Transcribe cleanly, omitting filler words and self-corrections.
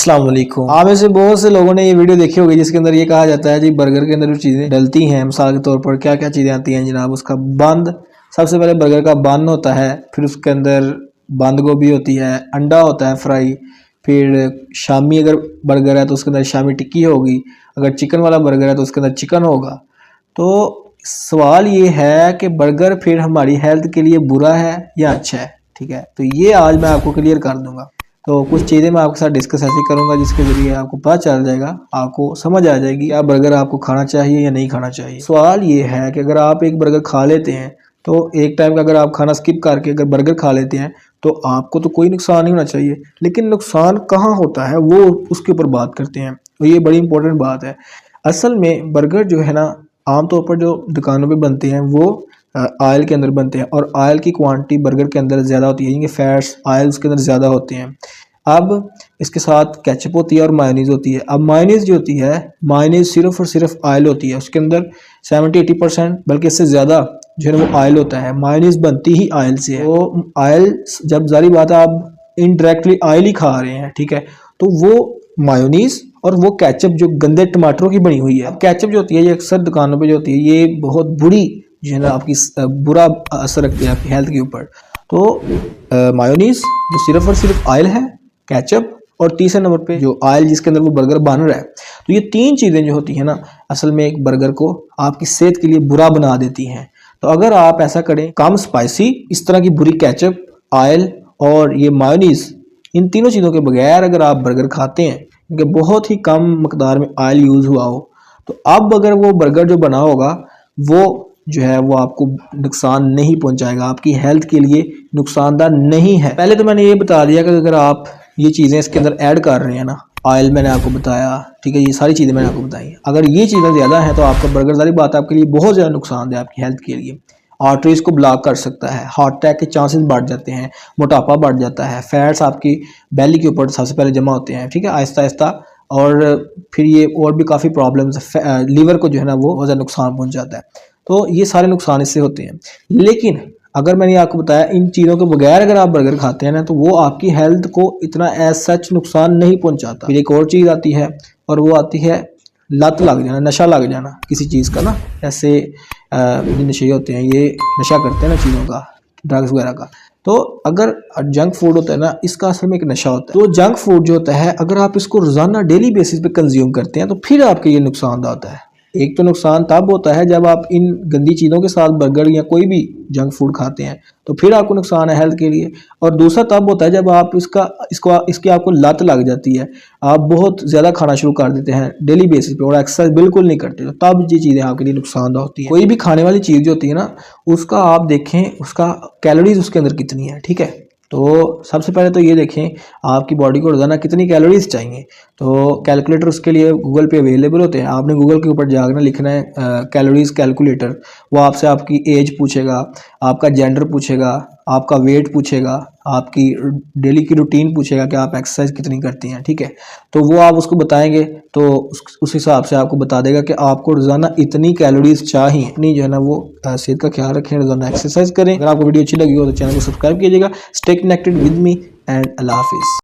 अस्सलाम वालेकुम। आप में से बहुत से लोगों ने ये वीडियो देखी होगी जिसके अंदर ये कहा जाता है जी बर्गर के अंदर जो चीज़ें डलती हैं, मिसाल के तौर पर क्या क्या चीज़ें आती हैं जनाब। उसका बंद, सबसे पहले बर्गर का बन होता है, फिर उसके अंदर बंद गोभी होती है, अंडा होता है फ्राई, फिर शामी अगर बर्गर है तो उसके अंदर शामी टिक्की होगी, अगर चिकन वाला बर्गर है तो उसके अंदर चिकन होगा। तो सवाल ये है कि बर्गर फिर हमारी हेल्थ के लिए बुरा है या अच्छा है, ठीक है। तो ये आज मैं आपको क्लियर कर दूंगा। तो कुछ चीज़ें मैं आपके साथ डिस्कस ऐसी करूंगा जिसके ज़रिए आपको पता चल जाएगा, आपको समझ आ जाएगी क्या बर्गर आपको खाना चाहिए या नहीं खाना चाहिए। सवाल ये है कि अगर आप एक बर्गर खा लेते हैं तो एक टाइम का अगर आप खाना स्किप करके अगर बर्गर खा लेते हैं तो आपको तो कोई नुकसान नहीं होना चाहिए, लेकिन नुकसान कहाँ होता है वो उसके ऊपर बात करते हैं। तो ये बड़ी इंपॉर्टेंट बात है। असल में बर्गर जो है ना, आमतौर पर जो दुकानों पे बनते हैं वो ऑयल के अंदर बनते हैं और ऑयल की क्वांटिटी बर्गर के अंदर ज़्यादा होती है, यानी फैट्स ऑयल्स के अंदर ज़्यादा होते हैं। अब इसके साथ केचप होती है और मायोनीज़ होती है। अब मायोनीज़ जो होती है, मायोनीज़ सिर्फ और सिर्फ ऑयल होती है, उसके अंदर 70-80% बल्कि इससे ज़्यादा जो है वो ऑयल होता है। मायोनीज़ बनती ही ऑयल से है। तो ऑयल, जब जारी बात है आप इनडायरेक्टली ऑयल ही खा रहे हैं, ठीक है, तो वो मायोनीज़ और वो केचप जो गंदे टमाटरों की बनी हुई है। अब केचप जो होती है ये अक्सर दुकानों पे जो होती है ये बहुत बुरी जो है ना आपकी बुरा असर रखती है आपकी हेल्थ के ऊपर। तो मायोनीज़ जो सिर्फ और सिर्फ ऑयल है, केचप, और तीसरे नंबर पे जो ऑयल जिसके अंदर वो बर्गर बन रहा है। तो ये तीन चीज़ें जो होती है ना, असल में एक बर्गर को आपकी सेहत के लिए बुरा बना देती हैं। तो अगर आप ऐसा करें, कम स्पाइसी, इस तरह की बुरी केचप, ऑयल और ये मायोनीज़, इन तीनों चीज़ों के बगैर अगर आप बर्गर खाते हैं, क्योंकि बहुत ही कम मकदार में ऑयल यूज़ हुआ हो, तो अब अगर वो बर्गर जो बना होगा वो जो है वो आपको नुकसान नहीं पहुंचाएगा, आपकी हेल्थ के लिए नुकसानदार नहीं है। पहले तो मैंने ये बता दिया कि अगर आप ये चीज़ें इसके अंदर ऐड कर रहे हैं ना, ऑयल मैंने आपको बताया, ठीक है, ये सारी चीज़ें मैंने आपको बताई, अगर ये चीज़ें ज़्यादा हैं तो आपका बर्गर, सारी बात आपके लिए बहुत ज़्यादा नुकसानदेह है आपकी हेल्थ के लिए। आर्टरीज को ब्लॉक कर सकता है, हार्ट अटैक के चांसेस बढ़ जाते हैं, मोटापा बढ़ जाता है, फैट्स आपकी बेली के ऊपर सबसे पहले जमा होते हैं, ठीक है, आहिस्ता आहिस्ता, और फिर ये और भी काफ़ी प्रॉब्लम्स, लीवर को जो है ना वो बहुत ज़्यादा नुकसान पहुँच जाता है। तो ये सारे नुकसान इससे होते हैं। लेकिन अगर मैंने आपको बताया इन चीज़ों के बगैर अगर आप बर्गर खाते हैं ना, तो वो आपकी हेल्थ को इतना एज सच नुकसान नहीं पहुंचाता। फिर एक और चीज़ आती है और वो आती है लत लग जाना, नशा लग जाना किसी चीज़ का ना। ऐसे जो नशे होते हैं ये नशा करते हैं ना चीज़ों का, ड्रग्स वगैरह का। तो अगर जंक फूड होता है ना, इसका असल में एक नशा होता है। तो जंक फूड जो होता है, अगर आप इसको रोज़ाना डेली बेसिस पे कंज्यूम करते हैं तो फिर आपके ये नुकसान होता है। एक तो नुकसान तब होता है जब आप इन गंदी चीज़ों के साथ बर्गर या कोई भी जंक फूड खाते हैं, तो फिर आपको नुकसान है हेल्थ के लिए। और दूसरा तब होता है जब आप इसकी आपको लत लग जाती है, आप बहुत ज़्यादा खाना शुरू कर देते हैं डेली बेसिस पे और एक्सरसाइज बिल्कुल नहीं करते, तो तब ये चीज़ें आपके लिए नुकसानदायक होती है। कोई भी खाने वाली चीज़ जो होती है ना, उसका आप देखें, उसका कैलोरीज उसके अंदर कितनी है, ठीक है। तो सबसे पहले तो ये देखें आपकी बॉडी को रोज़ाना कितनी कैलोरीज चाहिए। तो कैलकुलेटर उसके लिए गूगल पे अवेलेबल होते हैं। आपने गूगल के ऊपर जाकर लिखना है कैलोरीज कैलकुलेटर। वो आपसे आपकी एज पूछेगा, आपका जेंडर पूछेगा, आपका वेट पूछेगा, आपकी डेली की रूटीन पूछेगा कि आप एक्सरसाइज कितनी करती हैं, ठीक है। तो वो आप उसको बताएंगे तो उस हिसाब से आपको बता देगा कि आपको रोज़ाना इतनी कैलोरीज चाहिए। इतनी जो है ना वो सेहत का ख्याल रखें, रोज़ाना एक्सरसाइज करें। अगर आपको वीडियो अच्छी लगी हो तो चैनल को सब्सक्राइब कीजिएगा। Stay connected with me and अल्लाह हाफिज़।